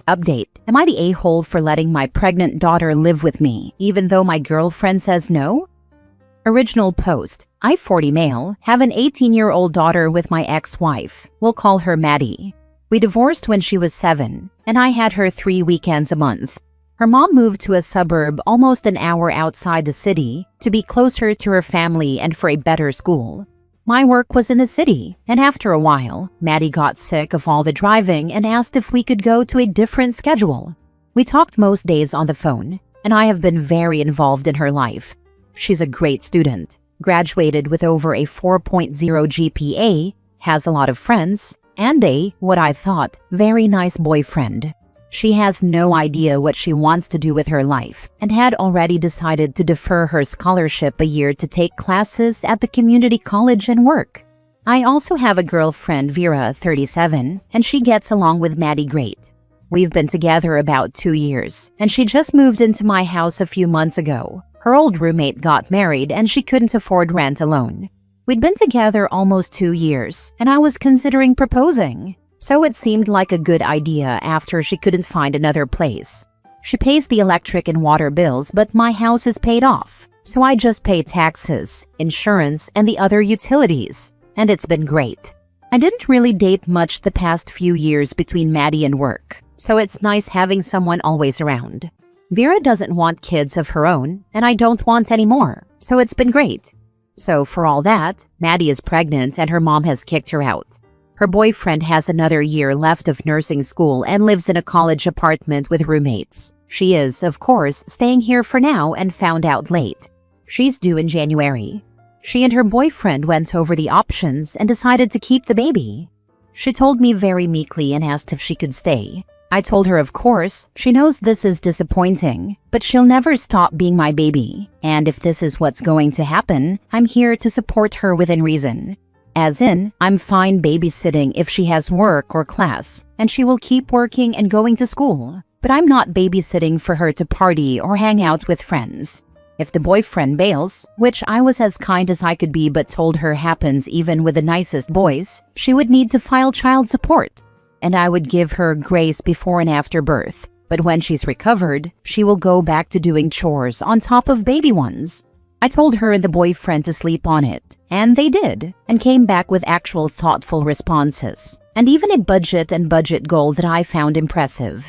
Update. Am I the a-hole for letting my pregnant daughter live with me, even though my girlfriend says no? Original post. I, 40 male, have an 18-year-old daughter with my ex-wife. We'll call her Maddie. We divorced when she was 7, and I had her 3 weekends a month. Her mom moved to a suburb almost an hour outside the city to be closer to her family and for a better school. My work was in the city, and after a while, Maddie got sick of all the driving and asked if we could go to a different schedule. We talked most days on the phone, and I have been very involved in her life. She's a great student, graduated with over a 4.0 GPA, has a lot of friends, and a, what I thought, very nice boyfriend. She has no idea what she wants to do with her life and had already decided to defer her scholarship a year to take classes at the community college and work. I also have a girlfriend, Vera, 37, and she gets along with Maddie great. We've been together about 2 years, and she just moved into my house a few months ago. Her old roommate got married and she couldn't afford rent alone. We'd been together almost 2 years, and I was considering proposing. So it seemed like a good idea after she couldn't find another place. She pays the electric and water bills, but my house is paid off. So I just pay taxes, insurance, and the other utilities. And it's been great. I didn't really date much the past few years between Maddie and work, so it's nice having someone always around. Vera doesn't want kids of her own, and I don't want any more, so it's been great. So for all that, Maddie is pregnant and her mom has kicked her out. Her boyfriend has another year left of nursing school and lives in a college apartment with roommates. She is, of course, staying here for now and found out late. She's due in January. She and her boyfriend went over the options and decided to keep the baby. She told me very meekly and asked if she could stay. I told her, of course, she knows this is disappointing, but she'll never stop being my baby. And if this is what's going to happen, I'm here to support her within reason. As in, I'm fine babysitting if she has work or class, and she will keep working and going to school. But I'm not babysitting for her to party or hang out with friends. If the boyfriend bails, which I was as kind as I could be but told her happens even with the nicest boys, she would need to file child support. And I would give her grace before and after birth. But when she's recovered, she will go back to doing chores on top of baby ones. I told her and the boyfriend to sleep on it, and they did, and came back with actual thoughtful responses, and even a budget goal that I found impressive.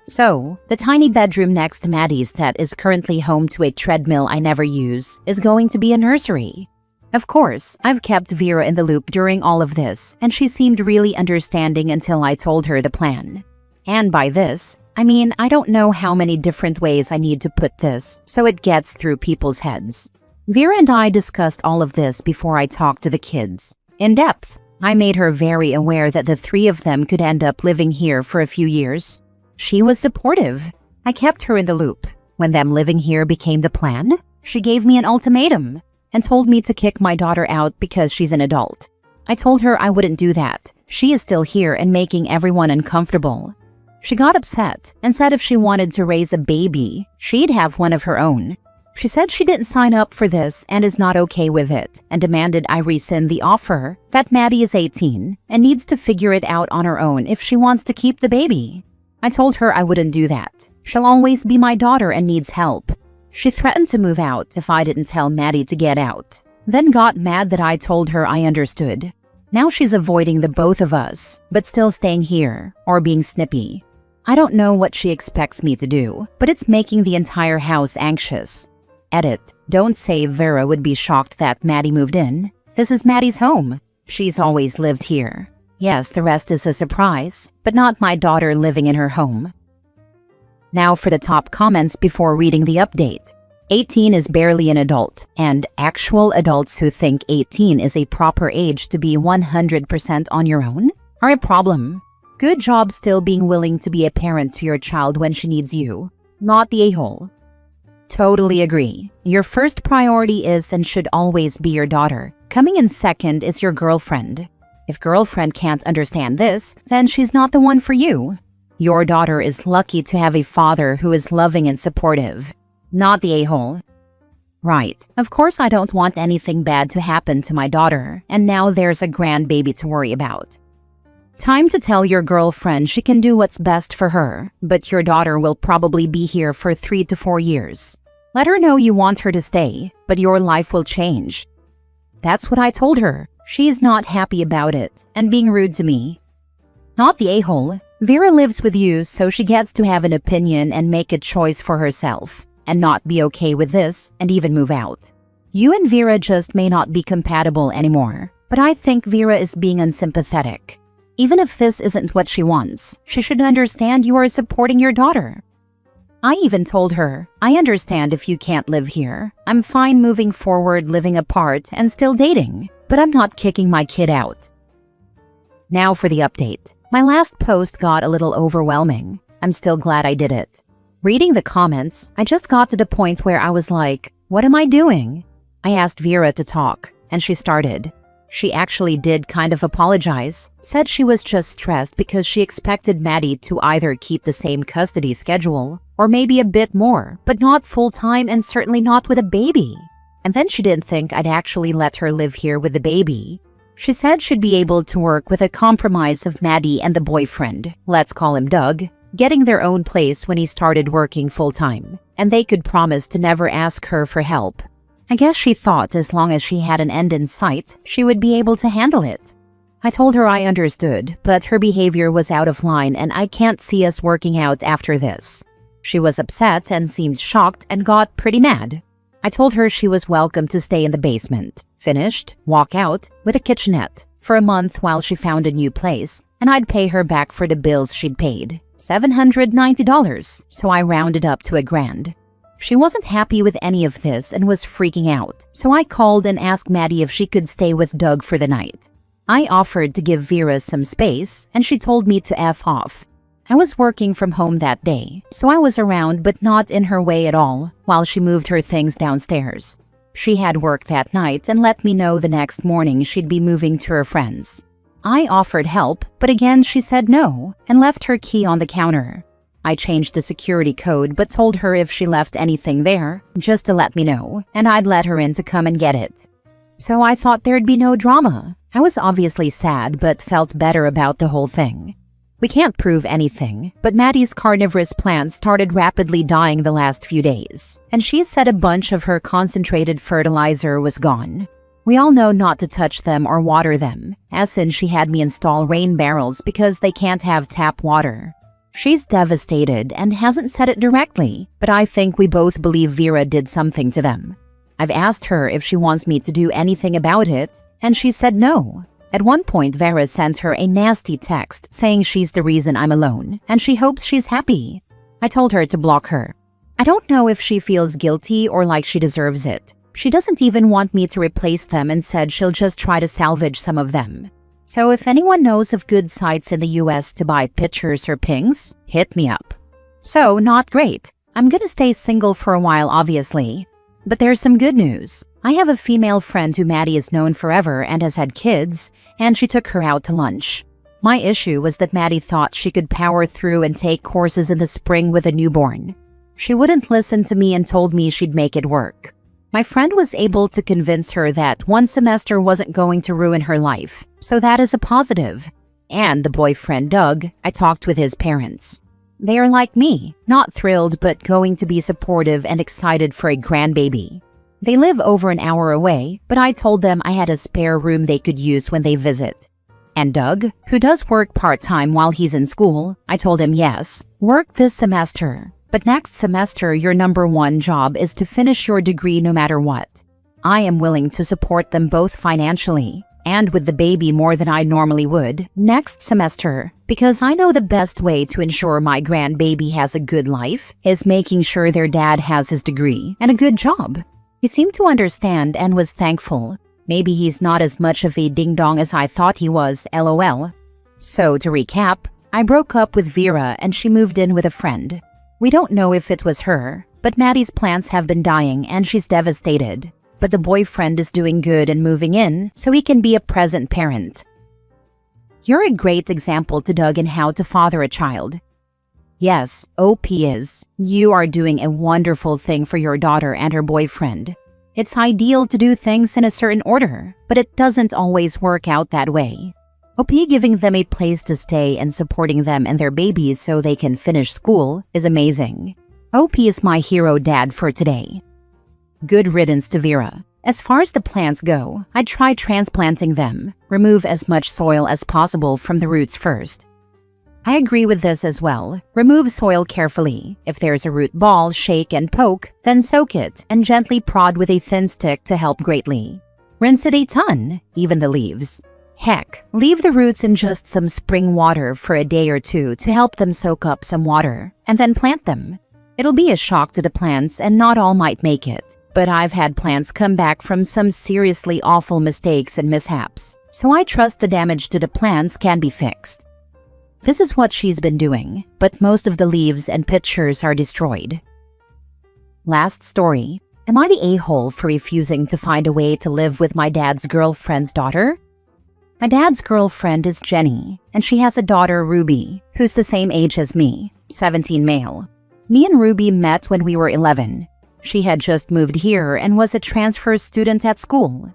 So, the tiny bedroom next to Maddie's that is currently home to a treadmill I never use is going to be a nursery. Of course, I've kept Vera in the loop during all of this, and she seemed really understanding until I told her the plan. And by this, I mean I don't know how many different ways I need to put this so it gets through people's heads. Vera and I discussed all of this before I talked to the kids. In depth, I made her very aware that the 3 of them could end up living here for a few years. She was supportive. I kept her in the loop. When them living here became the plan, she gave me an ultimatum and told me to kick my daughter out because she's an adult. I told her I wouldn't do that. She is still here and making everyone uncomfortable. She got upset and said if she wanted to raise a baby, she'd have one of her own. She said she didn't sign up for this and is not okay with it, and demanded I rescind the offer, that Maddie is 18 and needs to figure it out on her own if she wants to keep the baby. I told her I wouldn't do that. She'll always be my daughter and needs help. She threatened to move out if I didn't tell Maddie to get out, then got mad that I told her I understood. Now she's avoiding the both of us, but still staying here, or being snippy. I don't know what she expects me to do, but it's making the entire house anxious. Edit. Don't say Vera would be shocked that Maddie moved in. This is Maddie's home. She's always lived here. Yes, the rest is a surprise, but not my daughter living in her home. Now for the top comments before reading the update. 18 is barely an adult, and actual adults who think 18 is a proper age to be 100% on your own are a problem. Good job still being willing to be a parent to your child when she needs you, not the a-hole. Totally agree. Your first priority is and should always be your daughter. Coming in second is your girlfriend. If girlfriend can't understand this, then she's not the one for you. Your daughter is lucky to have a father who is loving and supportive, not the a-hole. Right. Of course I don't want anything bad to happen to my daughter, and now there's a grandbaby to worry about. Time to tell your girlfriend she can do what's best for her, but your daughter will probably be here for 3 to 4 years. Let her know you want her to stay, but your life will change. That's what I told her. She's not happy about it and being rude to me. Not the a-hole. Vera lives with you, so she gets to have an opinion and make a choice for herself, and not be okay with this and even move out. You and Vera just may not be compatible anymore, but I think Vera is being unsympathetic. Even if this isn't what she wants, she should understand you are supporting your daughter. I even told her, I understand if you can't live here. I'm fine moving forward, living apart, and still dating, but I'm not kicking my kid out. Now for the update. My last post got a little overwhelming. I'm still glad I did it. Reading the comments, I just got to the point where I was like, what am I doing? I asked Vera to talk, and she started. She actually did kind of apologize, said she was just stressed because she expected Maddie to either keep the same custody schedule or maybe a bit more, but not full-time and certainly not with a baby. And then she didn't think I'd actually let her live here with the baby. She said she'd be able to work with a compromise of Maddie and the boyfriend, let's call him Doug, getting their own place when he started working full-time, and they could promise to never ask her for help. I guess she thought as long as she had an end in sight, she would be able to handle it. I told her I understood, but her behavior was out of line and I can't see us working out after this. She was upset and seemed shocked and got pretty mad. I told her she was welcome to stay in the basement, finished, walk out, with a kitchenette, for a month while she found a new place, and I'd pay her back for the bills she'd paid, $790, so I rounded up to $1,000. She wasn't happy with any of this and was freaking out, so I called and asked Maddie if she could stay with Doug for the night. I offered to give Vera some space, and she told me to F off. I was working from home that day, so I was around but not in her way at all while she moved her things downstairs. She had work that night and let me know the next morning she'd be moving to her friends. I offered help, but again she said no and left her key on the counter. I changed the security code but told her if she left anything there, just to let me know, and I'd let her in to come and get it. So I thought there'd be no drama. I was obviously sad but felt better about the whole thing. We can't prove anything, but Maddie's carnivorous plants started rapidly dying the last few days, and she said a bunch of her concentrated fertilizer was gone. We all know not to touch them or water them, as in she had me install rain barrels because they can't have tap water. She's devastated and hasn't said it directly, but I think we both believe Vera did something to them. I've asked her if she wants me to do anything about it, and she said no. At one point, Vera sent her a nasty text saying she's the reason I'm alone, and she hopes she's happy. I told her to block her. I don't know if she feels guilty or like she deserves it. She doesn't even want me to replace them and said she'll just try to salvage some of them. So if anyone knows of good sites in the US to buy pictures or pings, hit me up. So, not great. I'm gonna stay single for a while, obviously. But there's some good news. I have a female friend who Maddie has known forever and has had kids, and she took her out to lunch. My issue was that Maddie thought she could power through and take courses in the spring with a newborn. She wouldn't listen to me and told me she'd make it work. My friend was able to convince her that one semester wasn't going to ruin her life, so that is a positive. And the boyfriend, Doug, I talked with his parents. They are like me, not thrilled but going to be supportive and excited for a grandbaby. They live over an hour away, but I told them I had a spare room they could use when they visit. And Doug, who does work part-time while he's in school, I told him yes, work this semester. But next semester, your #1 job is to finish your degree no matter what. I am willing to support them both financially and with the baby more than I normally would next semester, because I know the best way to ensure my grandbaby has a good life is making sure their dad has his degree and a good job. He seemed to understand and was thankful. Maybe he's not as much of a ding-dong as I thought he was, lol. So to recap, I broke up with Vera and she moved in with a friend. We don't know if it was her, but Maddie's plants have been dying and she's devastated. But the boyfriend is doing good and moving in, so he can be a present parent. You're a great example to Doug in how to father a child. Yes, OP is. You are doing a wonderful thing for your daughter and her boyfriend. It's ideal to do things in a certain order, but it doesn't always work out that way. OP giving them a place to stay and supporting them and their babies so they can finish school is amazing. OP is my hero dad for today. Good riddance to Vera. As far as the plants go, I'd try transplanting them. Remove as much soil as possible from the roots first. I agree with this as well. Remove soil carefully. If there's a root ball, shake and poke, then soak it and gently prod with a thin stick to help greatly. Rinse it a ton, even the leaves. Heck, leave the roots in just some spring water for a day or two to help them soak up some water, and then plant them. It'll be a shock to the plants and not all might make it, but I've had plants come back from some seriously awful mistakes and mishaps, so I trust the damage to the plants can be fixed. This is what she's been doing, but most of the leaves and pictures are destroyed. Last story. Am I the a-hole for refusing to find a way to live with my dad's girlfriend's daughter? My dad's girlfriend is Jenny, and she has a daughter, Ruby, who's the same age as me, 17 male. Me and Ruby met when we were 11. She had just moved here and was a transfer student at school.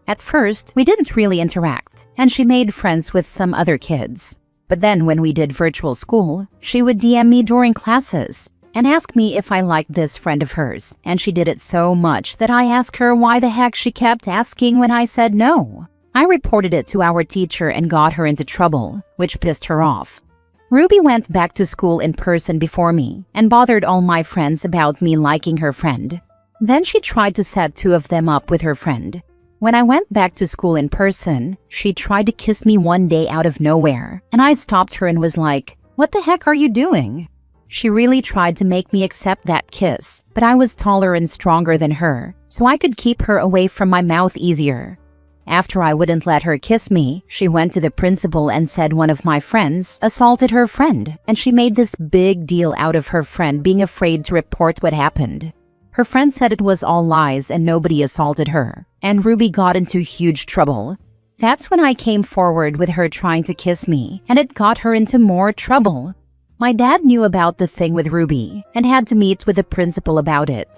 At first, we didn't really interact, and she made friends with some other kids. But then when we did virtual school, she would DM me during classes and ask me if I liked this friend of hers, and she did it so much that I asked her why the heck she kept asking when I said no. I reported it to our teacher and got her into trouble, which pissed her off. Ruby went back to school in person before me and bothered all my friends about me liking her friend. Then she tried to set two of them up with her friend. When I went back to school in person, she tried to kiss me one day out of nowhere, and I stopped her and was like, "What the heck are you doing?" She really tried to make me accept that kiss, but I was taller and stronger than her, so I could keep her away from my mouth easier. After I wouldn't let her kiss me, she went to the principal and said one of my friends assaulted her friend, and she made this big deal out of her friend being afraid to report what happened. Her friend said it was all lies and nobody assaulted her, and Ruby got into huge trouble. That's when I came forward with her trying to kiss me, and it got her into more trouble. My dad knew about the thing with Ruby and had to meet with the principal about it.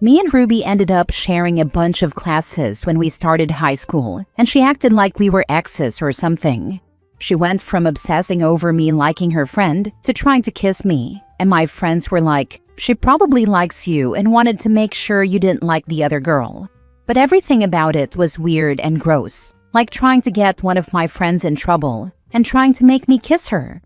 Me and Ruby ended up sharing a bunch of classes when we started high school, and she acted like we were exes or something. She went from obsessing over me liking her friend to trying to kiss me, and my friends were like, "She probably likes you and wanted to make sure you didn't like the other girl." But everything about it was weird and gross, like trying to get one of my friends in trouble and trying to make me kiss her.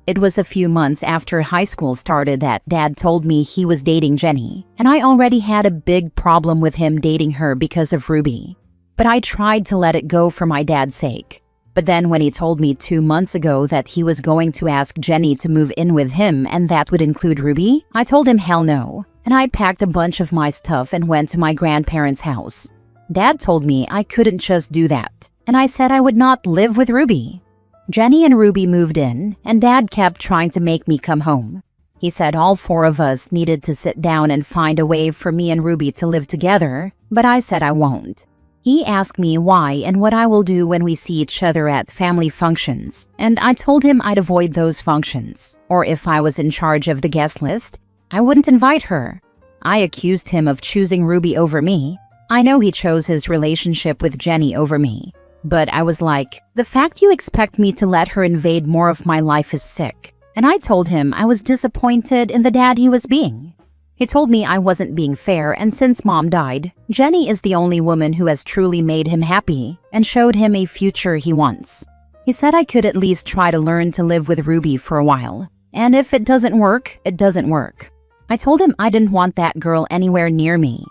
It was a few months after high school started that Dad told me he was dating Jenny, and I already had a big problem with him dating her because of Ruby. But I tried to let it go for my dad's sake. But then when he told me 2 months ago that he was going to ask Jenny to move in with him and that would include Ruby, I told him hell no, and I packed a bunch of my stuff and went to my grandparents' house. Dad told me I couldn't just do that, and I said I would not live with Ruby. Jenny and Ruby moved in, and Dad kept trying to make me come home. He said all 4 of us needed to sit down and find a way for me and Ruby to live together, but I said I won't. He asked me why and what I will do when we see each other at family functions, and I told him I'd avoid those functions, or if I was in charge of the guest list, I wouldn't invite her. I accused him of choosing Ruby over me. I know he chose his relationship with Jenny over me. But I was like, the fact you expect me to let her invade more of my life is sick. And I told him I was disappointed in the dad he was being. He told me I wasn't being fair, and since Mom died, Jenny is the only woman who has truly made him happy and showed him a future he wants. He said I could at least try to learn to live with Ruby for a while. And if it doesn't work, it doesn't work. I told him I didn't want that girl anywhere near me.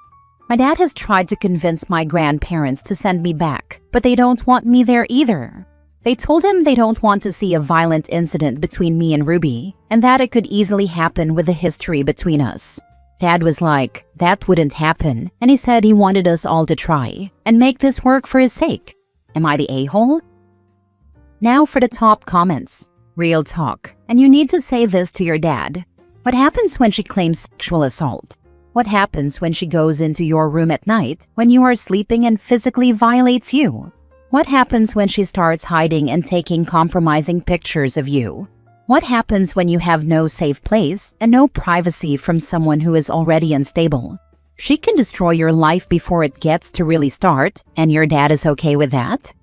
My dad has tried to convince my grandparents to send me back, but they don't want me there either. They told him they don't want to see a violent incident between me and Ruby, and that it could easily happen with the history between us. Dad was like, that wouldn't happen, and he said he wanted us all to try and make this work for his sake. Am I the a-hole? Now for the top comments. Real talk, and you need to say this to your dad. What happens when she claims sexual assault? What happens when she goes into your room at night when you are sleeping and physically violates you? What happens when she starts hiding and taking compromising pictures of you? What happens when you have no safe place and no privacy from someone who is already unstable? She can destroy your life before it gets to really start, and your dad is okay with that?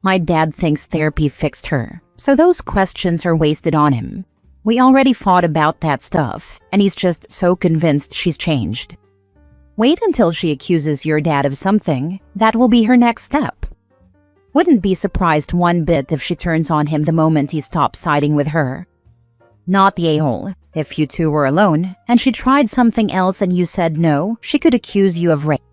My dad thinks therapy fixed her, so those questions are wasted on him. We already fought about that stuff, and he's just so convinced she's changed. Wait until she accuses your dad of something. That will be her next step. Wouldn't be surprised one bit if she turns on him the moment he stops siding with her. Not the a-hole. If you two were alone, and she tried something else and you said no, she could accuse you of rape.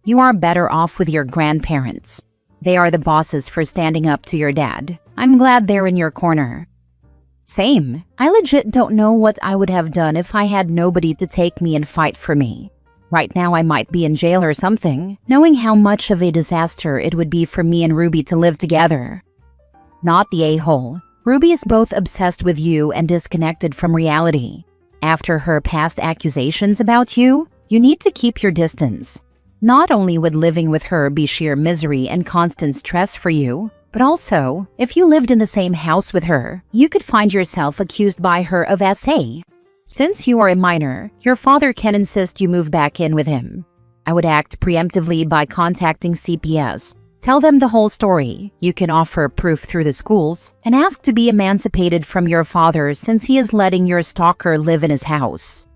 You are better off with your grandparents. They are the bosses for standing up to your dad. I'm glad they're in your corner. Same. I legit don't know what I would have done if I had nobody to take me and fight for me. Right now I might be in jail or something, knowing how much of a disaster it would be for me and Ruby to live together. Not the a-hole. Ruby is both obsessed with you and disconnected from reality. After her past accusations about you, you need to keep your distance. Not only would living with her be sheer misery and constant stress for you, but also, if you lived in the same house with her, you could find yourself accused by her of SA. Since you are a minor, your father can insist you move back in with him. I would act preemptively by contacting CPS. Tell them the whole story. You can offer proof through the schools and ask to be emancipated from your father since he is letting your stalker live in his house.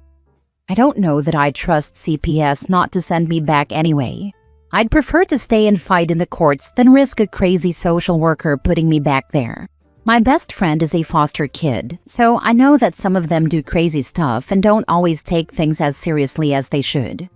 I don't know that I trust CPS not to send me back anyway. I'd prefer to stay and fight in the courts than risk a crazy social worker putting me back there. My best friend is a foster kid, so I know that some of them do crazy stuff and don't always take things as seriously as they should.